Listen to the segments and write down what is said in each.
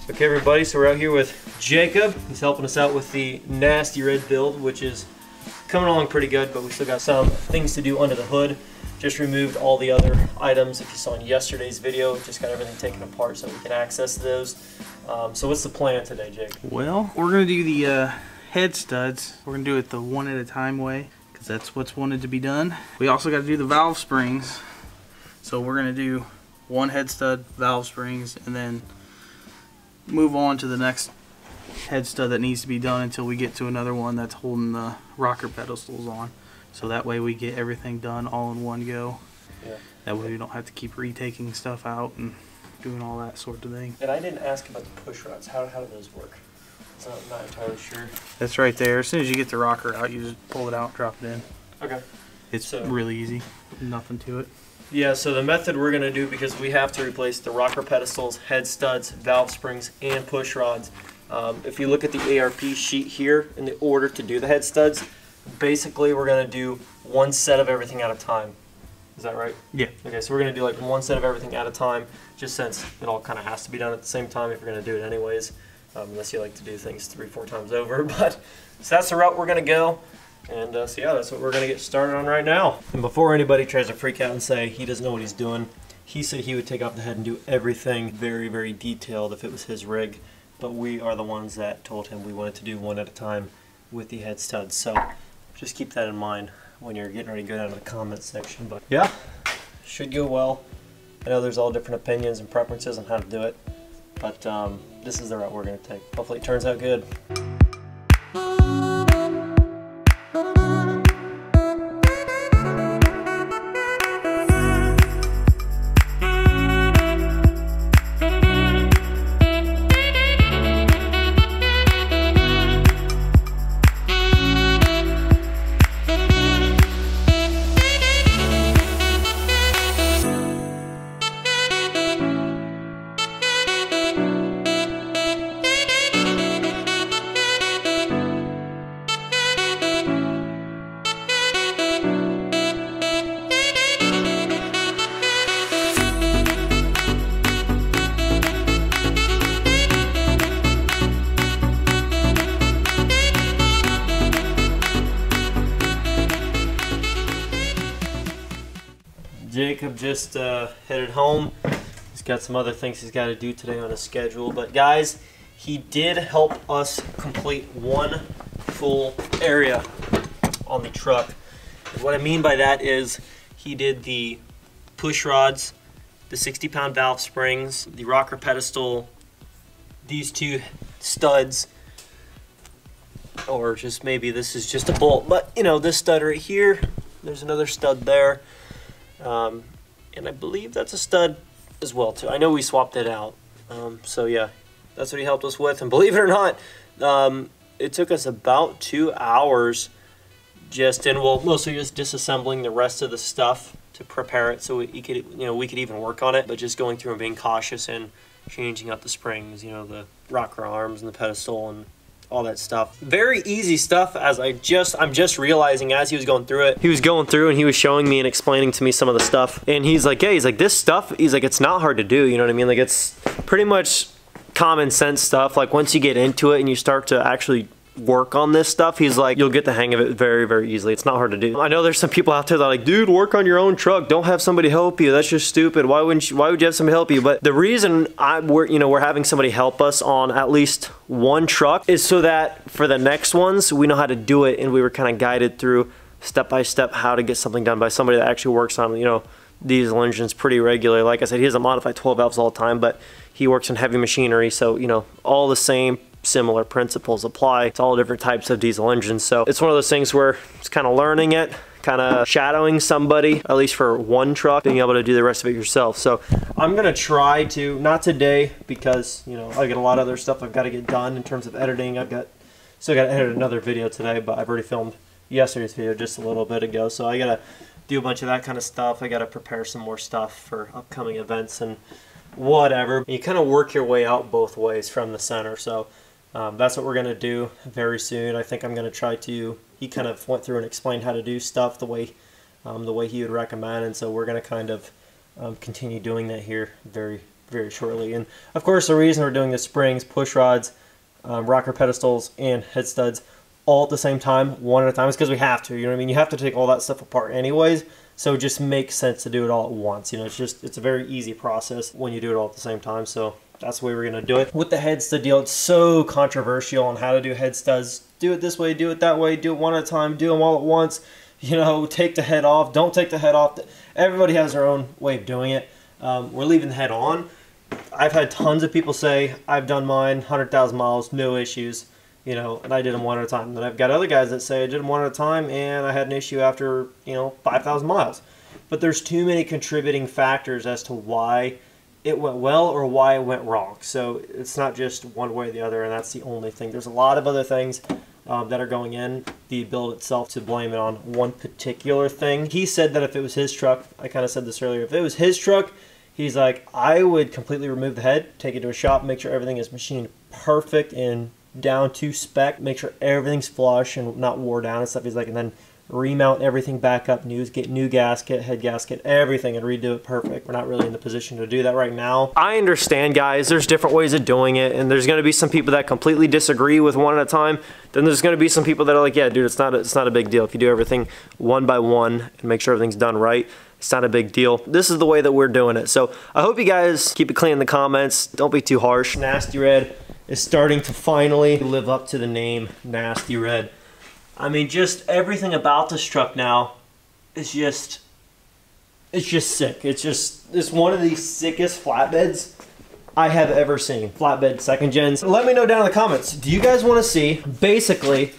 Okay everybody, so we're out here with Jacob. He's helping us out with the nasty red build, which is coming along pretty good, but we still got some things to do under the hood. Just removed all the other items. If you saw in yesterday's video, just got everything taken apart so we can access those. So what's the plan today, Jake? Well, we're going to do the head studs. We're going to do it the one at a time way, because that's what's wanted to be done. We also got to do the valve springs. So we're going to do one head stud, valve springs, and then move on to the next head stud that needs to be done until we get to another one that's holding the rocker pedestals on. So that way we get everything done all in one go. Yeah. That way we don't have to keep retaking stuff out and doing all that sort of thing. And I didn't ask about the push rods. How do those work? So I'm not entirely sure. That's right there. As soon as you get the rocker out, you just pull it out, drop it in. Okay. It's really easy. Nothing to it. Yeah, so the method we're going to do, because we have to replace the rocker pedestals, head studs, valve springs, and push rods. If you look at the ARP sheet here in the order to do the head studs, basically we're going to do one set of everything at a time. Is that right? Yeah. Okay, so we're going to do like one set of everything at a time, just since it all kind of has to be done at the same time if you're going to do it anyways, unless you like to do things 3-4 times over. But so that's the route we're going to go. And so yeah, that's what we're going to get started on right now. And before anybody tries to freak out and say he doesn't know what he's doing, he said he would take off the head and do everything very, very detailed if it was his rig. But we are the ones that told him we wanted to do one at a time with the head studs. So just keep that in mind when you're getting ready to go down to the comments section. But yeah, should go well. I know there's all different opinions and preferences on how to do it. But this is the route we're going to take. Hopefully it turns out good. Jacob just headed home. He's got some other things he's got to do today on his schedule. But guys, he did help us complete one full area on the truck. And what I mean by that is he did the push rods, the 60-pound valve springs, the rocker pedestal, these two studs, or just maybe this is just a bolt. But you know, this stud right here, there's another stud there. And I believe that's a stud as well too. I know we swapped it out. So yeah, that's what he helped us with. And believe it or not, it took us about 2 hours just in, well, mostly just disassembling the rest of the stuff to prepare it so we could, you know, we could even work on it, but just going through and being cautious and changing out the springs, you know, the rocker arms and the pedestal and all that stuff. Very easy stuff, as I'm just realizing as he was going through it. He was going through and he was showing me and explaining to me some of the stuff. And he's like, hey, he's like, this stuff, he's like, it's not hard to do, you know what I mean? Like, it's pretty much common sense stuff. Like, once you get into it and you start to actually work on this stuff, he's like, you'll get the hang of it very, very easily. It's not hard to do. I know there's some people out there that are like, dude, work on your own truck. Don't have somebody help you. That's just stupid. Why would you have somebody help you? But the reason we're having somebody help us on at least one truck is so that for the next ones, we know how to do it, and we were kind of guided through step by step how to get something done by somebody that actually works on, you know, diesel engines pretty regularly. Like I said, he doesn't modify 12 valves all the time, but he works in heavy machinery, so you know, all the same similar principles apply to all different types of diesel engines. So it's one of those things where it's kind of learning it, kind of shadowing somebody, at least for one truck, being able to do the rest of it yourself. So I'm gonna try to, not today, because you know, I got a lot of other stuff I've got to get done in terms of editing. Still got to edit another video today, but I've already filmed yesterday's video just a little bit ago, so I gotta do a bunch of that kind of stuff. I gotta prepare some more stuff for upcoming events and whatever. You kind of work your way out both ways from the center. So that's what we're going to do very soon. I think I'm going to try to, he kind of went through and explained how to do stuff the way he would recommend, and so we're going to kind of continue doing that here very, very shortly. And of course, the reason we're doing the springs, push rods, rocker pedestals, and head studs all at the same time, one at a time, is because we have to. You know what I mean? You have to take all that stuff apart anyways, so it just makes sense to do it all at once. You know, it's a very easy process when you do it all at the same time. So that's the way we're gonna do it. With the head stud deal, it's so controversial on how to do head studs. Do it this way, do it that way, do it one at a time, do them all at once. You know, take the head off, don't take the head off. Everybody has their own way of doing it. We're leaving the head on. I've had tons of people say, I've done mine, 100,000 miles, no issues, you know, and I did them one at a time. Then I've got other guys that say I did them one at a time and I had an issue after, you know, 5,000 miles. But there's too many contributing factors as to why it went well or why it went wrong. So it's not just one way or the other, and that's the only thing. There's a lot of other things that are going in the build itself to blame it on one particular thing. He said that if it was his truck, I kind of said this earlier, if it was his truck, he's like, I would completely remove the head, take it to a shop, make sure everything is machined perfect and down to spec, make sure everything's flush and not wore down and stuff. He's like, and then remount everything back up, get new gasket, head gasket, everything, and redo it perfect. We're not really in the position to do that right now. I understand, guys, there's different ways of doing it, and there's going to be some people that completely disagree with one at a time. Then there's going to be some people that are like, yeah, dude, it's not a big deal. If you do everything one by one and make sure everything's done right, it's not a big deal. This is the way that we're doing it. So I hope you guys keep it clean in the comments. Don't be too harsh. Nasty Red is starting to finally live up to the name Nasty Red. I mean, just everything about this truck now is just sick. It's one of the sickest flatbeds I have ever seen. Flatbed second gens. Let me know down in the comments, do you guys want to see basically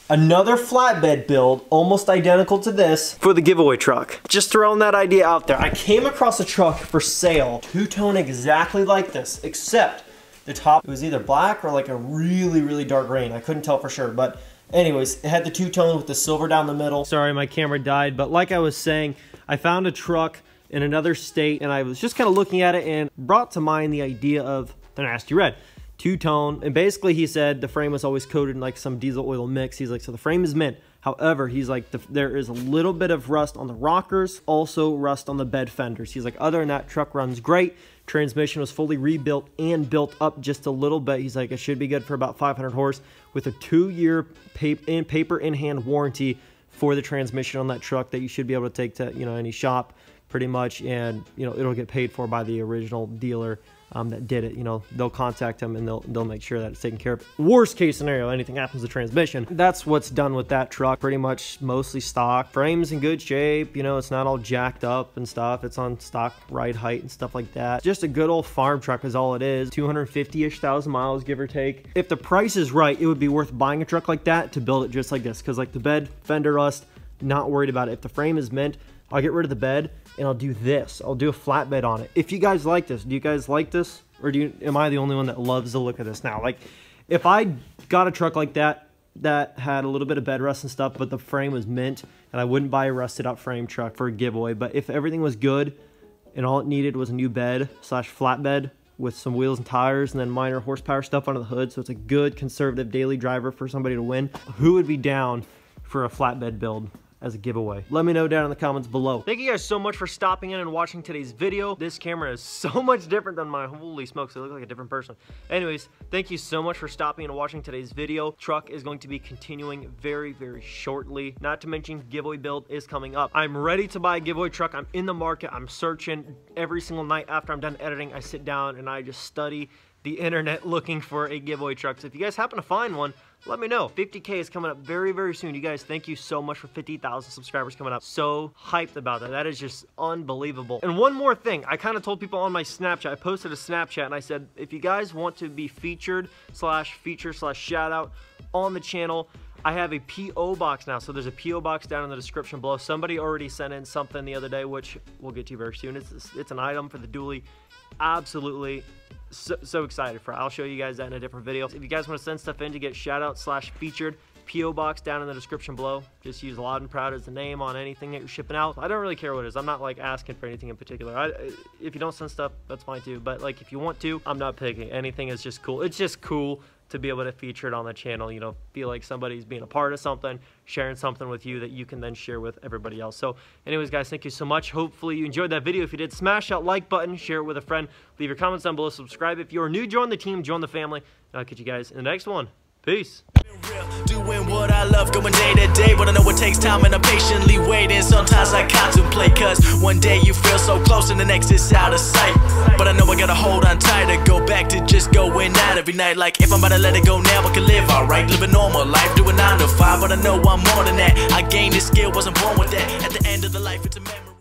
another flatbed build almost identical to this for the giveaway truck? Just throwing that idea out there. I came across a truck for sale, two-tone exactly like this, except the top, it was either black or like a really, really dark green. I couldn't tell for sure, but anyways, it had the two-tone with the silver down the middle. Sorry, my camera died, but like I was saying, I found a truck in another state, and I was just kind of looking at it and brought to mind the idea of the Nasty Red. Two-tone, and basically he said the frame was always coated in like some diesel oil mix. He's like, so the frame is mint. However, he's like, there is a little bit of rust on the rockers, also rust on the bed fenders. He's like, other than that, truck runs great. Transmission was fully rebuilt and built up just a little bit. He's like, it should be good for about 500 horse with a 2-year paper in hand warranty for the transmission on that truck that you should be able to take to, you know, any shop pretty much, and you know, it'll get paid for by the original dealer that did it. You know, they'll contact them and they'll make sure that it's taken care of. Worst case scenario, anything happens to transmission. That's what's done with that truck. Pretty much mostly stock. Frame's in good shape. You know, it's not all jacked up and stuff. It's on stock ride height and stuff like that. Just a good old farm truck is all it is. 250-ish thousand miles, give or take. If the price is right, it would be worth buying a truck like that to build it just like this. Because like the bed, fender rust, not worried about it. If the frame is mint, I'll get rid of the bed and I'll do this. I'll do a flatbed on it. If you guys like this, do you guys like this? Or am I the only one that loves the look of this now? Like, if I got a truck like that had a little bit of bed rust and stuff, but the frame was mint, and I wouldn't buy a rusted out frame truck for a giveaway. But if everything was good and all it needed was a new bed / flatbed with some wheels and tires and then minor horsepower stuff under the hood, so it's a good conservative daily driver for somebody to win, who would be down for a flatbed build as a giveaway? Let me know down in the comments below. Thank you guys so much for stopping in and watching today's video. This camera is so much different than my, holy smokes, I look like a different person. Anyways, thank you so much for stopping and watching today's video. Truck is going to be continuing very, very shortly. Not to mention, giveaway build is coming up. I'm ready to buy a giveaway truck. I'm in the market. I'm searching every single night after I'm done editing. I sit down and I just study the internet looking for a giveaway truck. So if you guys happen to find one, let me know. 50K is coming up very, very soon. You guys, thank you so much for 50,000 subscribers coming up. So hyped about that. That is just unbelievable. And one more thing, I kind of told people on my Snapchat, I posted a Snapchat and I said, if you guys want to be featured / shout out on the channel, I have a P.O. box now. So there's a P.O. box down in the description below. Somebody already sent in something the other day, which we'll get to very soon. It's an item for the dually. Absolutely so excited for it. I'll show you guys that in a different video. If you guys want to send stuff in to get shout out / featured, P.O. box down in the description below. Just use Loud and Proud as the name on anything that you're shipping out. I don't really care what it is. I'm not like asking for anything in particular. If you don't send stuff, that's fine too. But like if you want to, I'm not picking. Anything is just cool. It's just cool to be able to feature it on the channel, you know, feel like somebody's being a part of something, sharing something with you that you can then share with everybody else. So anyways, guys, thank you so much. Hopefully you enjoyed that video. If you did, smash that like button, share it with a friend, leave your comments down below, subscribe. If you're new, join the team, join the family, and I'll catch you guys in the next one. Peace. Doing what I love, going day to day, but I know it takes time and I'm patiently waiting. Sometimes I contemplate, cause one day you feel so close and the next is out of sight. But I know I gotta hold on tight to go back to just going out every night. Like if I'm about to let it go now, I can live alright, live a normal life, doing 9 to 5. But I know I'm more than that. I gained this skill, wasn't born with that. At the end of the life, it's a memory.